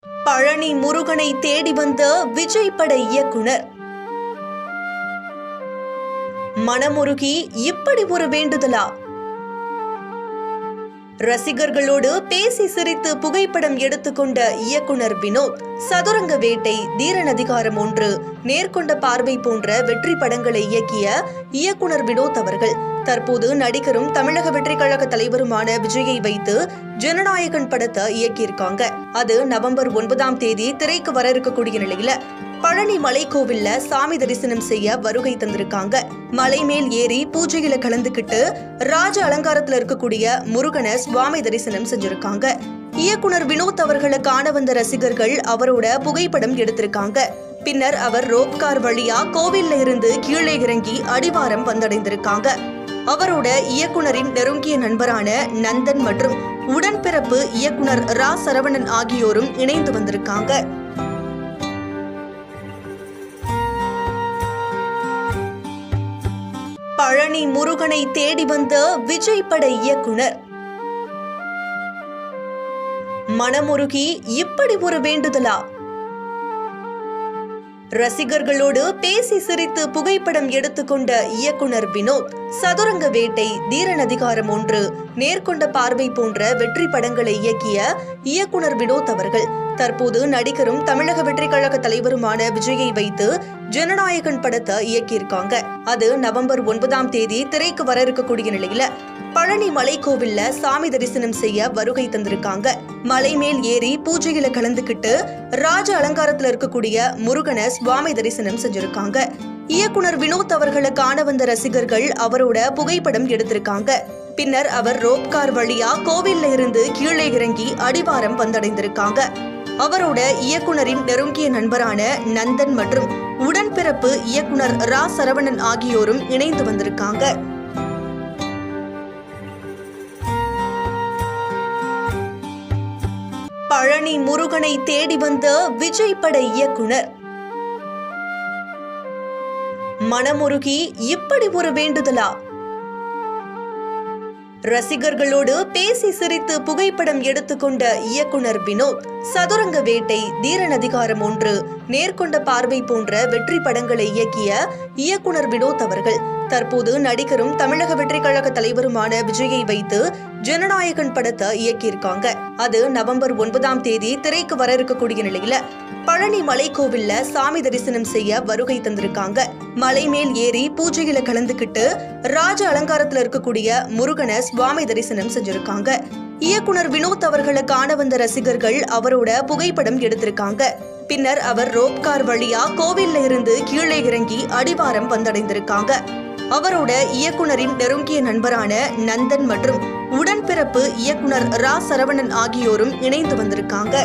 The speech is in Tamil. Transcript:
பழனி முருகனை தேடி வந்த விஜய் பட இயக்குனர். மனமுருகி இப்படி ஒரு வேண்டுதலா? ரசிகர்களோடு பேசி சிரித்து புகைப்படம் எடுத்துக்கொண்ட இயக்குனர் வினோத் சதுரங்க வேட்டை, தீரன் அதிகாரம் 1, நேர்கொண்ட பார்வை போன்ற வெற்றி படங்களை இயக்கிய இயக்குனர் வினோத் அவர்கள் தற்போது நடிகரும் தமிழக வெற்றி கழக தலைவருமான விஜயை வைத்து ஜனநாயகன் படத்தை இயக்கியிருக்காங்க. அது நவம்பர் 9 திரைக்கு வர இருக்கக்கூடிய நிலையில பழனி மலைக்கோவில்ல சாமி தரிசனம் செய்ய வருகை தந்திருக்காங்க. மலை மேல் ஏறி பூஜையில கலந்துகிட்டு ராஜ அலங்காரத்துல இருக்கக்கூடிய முருகனை சுவாமி தரிசனம் செஞ்சிருக்காங்க. இயக்குனர் வினோத் அவர்களை காண வந்த ரசிகர்கள் அவரோட புகைப்படம் எடுத்திருக்காங்க. பின்னர் அவர் ரோப் கார் வழியா கோவில்ல இருந்து கீழே இறங்கி அடிவாரம் வந்தடைந்திருக்காங்க. அவரோட இயக்குனரின் நெருங்கிய நண்பரான நந்தன் மற்றும் உடன்பிறப்பு இயக்குனர் ரா சரவணன் ஆகியோரும் இணைந்து வந்திருக்காங்க. பழனி முருகனை தேடி வந்த விஜய் பட இயக்குனர். மனமுருகி இப்படி ஒரு வேண்டுதலா? ரசிகர்களோடு பேசி சிரித்து புகைப்படம் எடுத்துக்கொண்ட இயக்குனர் வினோத் சதுரங்க வேட்டை, தீரன் அதிகாரம் 1, நேர்கொண்ட பார்வை போன்ற வெற்றி படங்களை இயக்கிய இயக்குனர் வினோத் அவர்கள் தற்போது நடிகரும் தமிழக வெற்றி கழக தலைவருமான விஜயை வைத்து ஜனநாயகன் படத்தை இயக்கியிருக்காங்க. அது நவம்பர் 9 திரைக்கு வர இருக்கக்கூடிய நிலையில பழனி மலைக்கோவில்ல சாமி தரிசனம் செய்ய வருகை தந்திருக்காங்க. மலை மேல் ஏறி பூஜையில கலந்துகிட்டு ராஜ அலங்காரத்துல இருக்கக்கூடிய முருகனை சுவாமி தரிசனம் செஞ்சிருக்காங்க. இயக்குனர் வினோத் அவர்களை காண வந்த ரசிகர்கள் அவரோட புகைப்படம் எடுத்திருக்காங்க. பின்னர் அவர் ரோப் கார் வழியா கோவில்ல இருந்து கீழே இறங்கி அடிவாரம் வந்தடைந்திருக்காங்க. அவரோட இயக்குனரின் நெருங்கிய நண்பரான நந்தன் மற்றும் உடன்பிறப்பு இயக்குனர் ரா சரவணன் ஆகியோரும் இணைந்து வந்திருக்காங்க. பழனி முருகனை தேடி வந்த விஜய் பட இயக்குனர். மனமுருகி இப்படி ஒரு வேண்டுதலா? ரசிகர்களோடு பேசி சிரித்து புகைப்படம் எடுத்துக்கொண்ட இயக்குனர் வினோத் சதுரங்க வேட்டை, தீரன் அதிகாரம் 1, நேர்கொண்ட பார்வை போன்ற வெற்றி படங்களை இயக்கிய இயக்குனர் வினோத் அவர்கள் தற்போது நடிகரும் தமிழக வெற்றி கழக தலைவருமான விஜயை வைத்து ஜனநாயகன் படத்தை இயக்கியிருக்காங்க. அது நவம்பர் 9 திரைக்கு வர இருக்கக்கூடிய நிலையில பழனி மலைக்கோவில்ல சாமி தரிசனம் செய்ய வருகை தந்திருக்காங்க. மலை மேல் ஏறி பூஜையில கலந்துகிட்டு ராஜ அலங்காரத்துல இருக்கக்கூடிய முருகனை சுவாமி தரிசனம் செஞ்சிருக்காங்க. இயக்குனர் வினோத் அவர்களை காண வந்த ரசிகர்கள் அவரோட புகைப்படம் எடுத்திருக்காங்க. பின்னர் அவர் ரோப் கார் வழியா கோவில்ல இருந்து கீழே இறங்கி அடிவாரம் வந்தடைந்திருக்காங்க. அவரோட இயக்குனரின் நெருங்கிய நண்பரான நந்தன் மற்றும் உடன்பிறப்பு இயக்குனர் ரா சரவணன் ஆகியோரும் இணைந்து வந்திருக்காங்க.